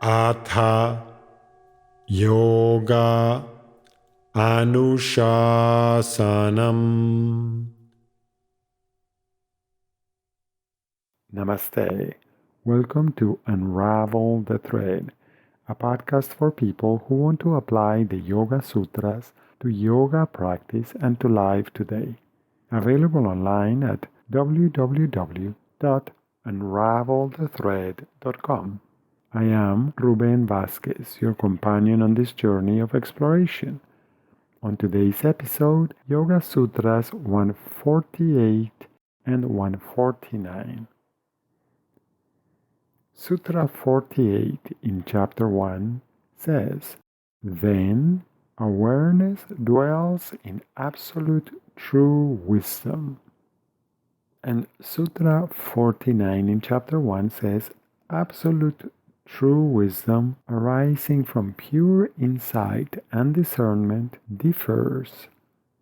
Atha Yoga Anushasanam. Namaste. Welcome to Unravel the Thread, a podcast for people who want to apply the Yoga Sutras to yoga practice and to life today. Available online at www.unravelthethread.com. I am Ruben Vasquez, your companion on this journey of exploration. On today's episode, Yoga Sutras 148 and 149. Sutra 48 in Chapter 1 says, "Then awareness dwells in absolute true wisdom." And Sutra 49 in Chapter 1 says, "Absolute true wisdom arising from pure insight and discernment differs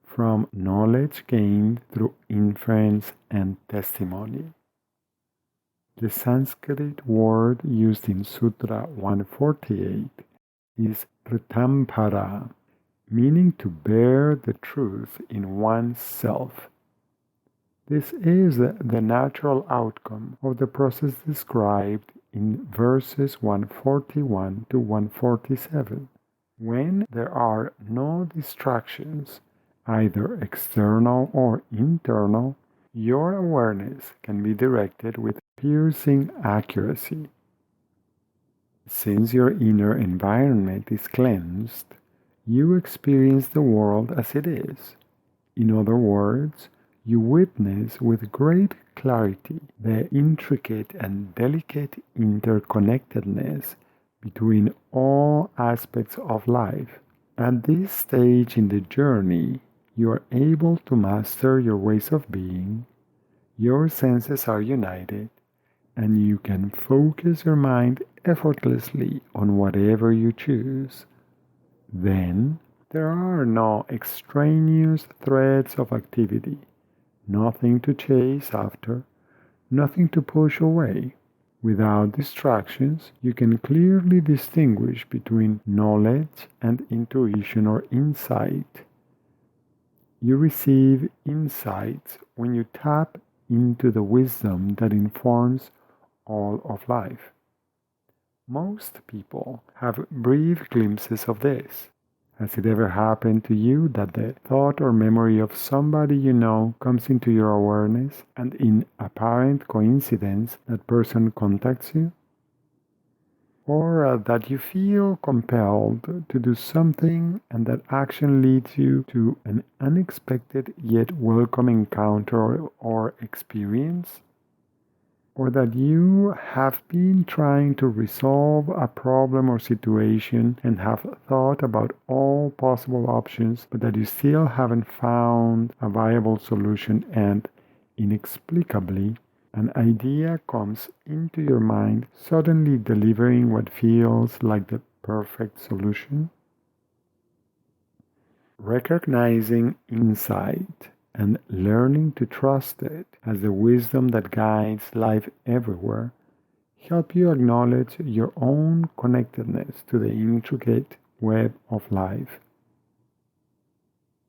from knowledge gained through inference and testimony." The Sanskrit word used in Sutra 148 is rtambhara, meaning to bear the truth in one's self. This is the natural outcome of the process described in verses 141 to 147. When there are no distractions, either external or internal, your awareness can be directed with piercing accuracy. Since your inner environment is cleansed, you experience the world as it is. In other words, you witness with great clarity the intricate and delicate interconnectedness between all aspects of life. At this stage in the journey, you are able to master your ways of being, your senses are united, and you can focus your mind effortlessly on whatever you choose. Then, there are no extraneous threads of activity, nothing to chase after, nothing to push away. Without distractions, you can clearly distinguish between knowledge and intuition or insight. You receive insights when you tap into the wisdom that informs all of life. Most people have brief glimpses of this. Has it ever happened to you that the thought or memory of somebody you know comes into your awareness and in apparent coincidence that person contacts you? Or that you feel compelled to do something and that action leads you to an unexpected yet welcome encounter or experience? Or that you have been trying to resolve a problem or situation and have thought about all possible options, but that you still haven't found a viable solution and, inexplicably, an idea comes into your mind, suddenly delivering what feels like the perfect solution? Recognizing insight and learning to trust it as the wisdom that guides life everywhere help you acknowledge your own connectedness to the intricate web of life.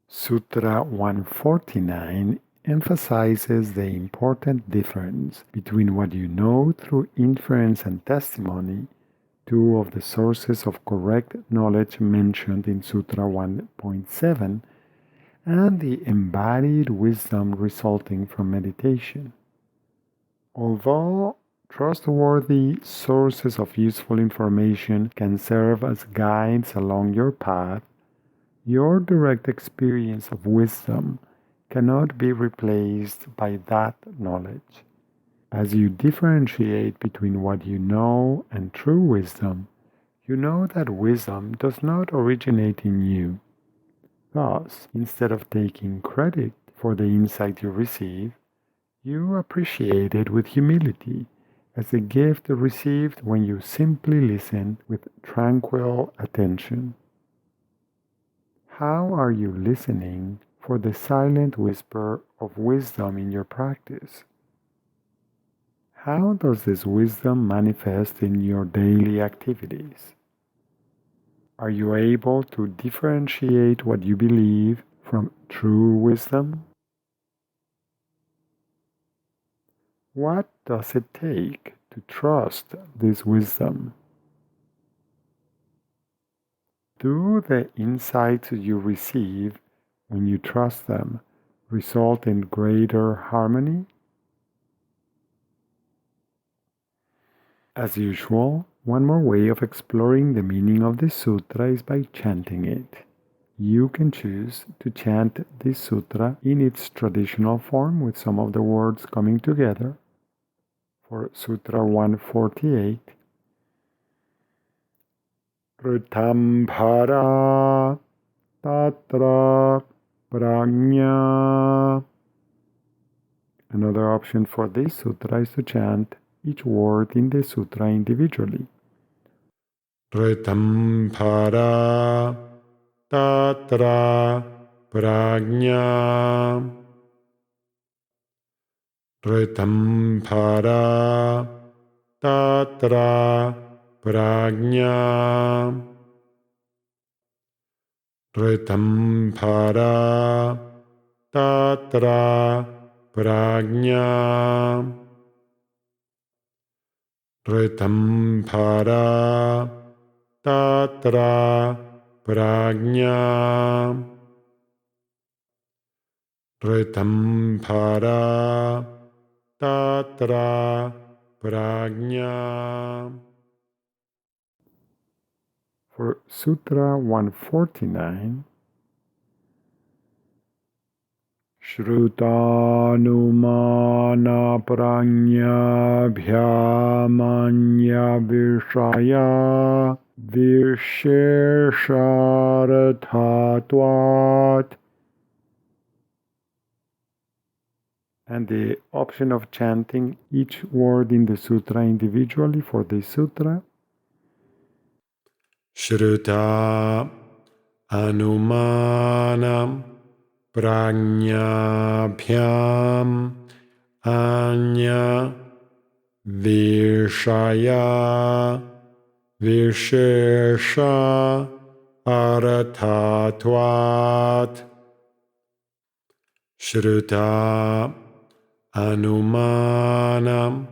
Sutra 149 emphasizes the important difference between what you know through inference and testimony, two of the sources of correct knowledge mentioned in Sutra 1.7, and the embodied wisdom resulting from meditation. Although trustworthy sources of useful information can serve as guides along your path, your direct experience of wisdom cannot be replaced by that knowledge. As you differentiate between what you know and true wisdom, you know that wisdom does not originate in you. Thus, instead of taking credit for the insight you receive, you appreciate it with humility as a gift received when you simply listen with tranquil attention. How are you listening for the silent whisper of wisdom in your practice? How does this wisdom manifest in your daily activities? Are you able to differentiate what you believe from true wisdom? What does it take to trust this wisdom? Do the insights you receive when you trust them result in greater harmony? As usual, one more way of exploring the meaning of the sutra is by chanting it. You can choose to chant this sutra in its traditional form with some of the words coming together. For Sutra 1.48, rtambhara tatra prajna. Another option for this sutra is to chant each word in the sutra individually. Rtambhara tatra prajna. Rtambhara tatra prajna. Rtambhara tatra prajna. Rtambhara tatra prajna. Rtambhara tatra prajna. For Sutra 149, Shrutanumana prajna bhyamanya vishaya vishesharathatvat. And the option of chanting each word in the sutra individually for this sutra. Shruta anumanam prajnabhyam anya vishaya vishesha arathatvat. Shruta anumanam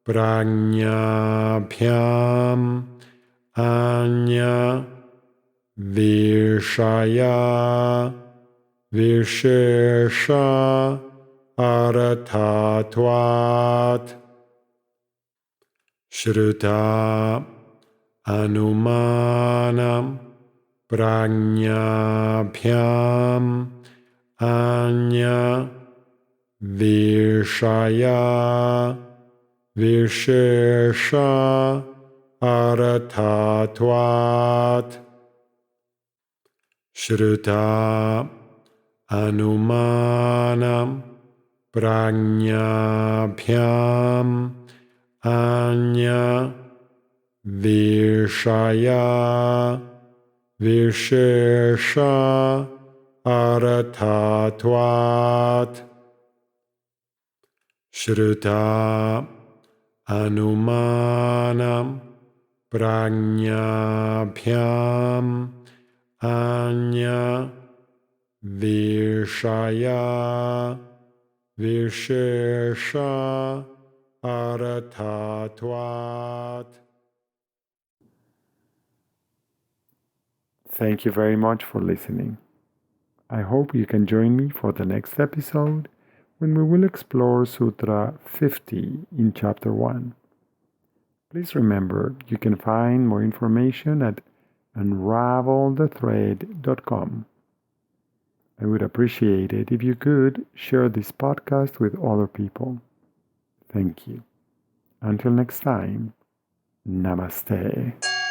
prajnabhyam anya vishaya vishesha arathatvat. Shruta anumanam prajnabhyam anya vishaya vishesha arathatvat. Shruta anumanam prajnabhyam anya vishaya vishesha arathatvat. Shruta anumanam prajnabhyam anya vishaya vishesha arathatvat. Thank you very much for listening. I hope you can join me for the next episode when we will explore Sutra 50 in Chapter 1. Please remember you can find more information at unravelthethread.com. I would appreciate it if you could share this podcast with other people. Thank you. Until next time, Namaste.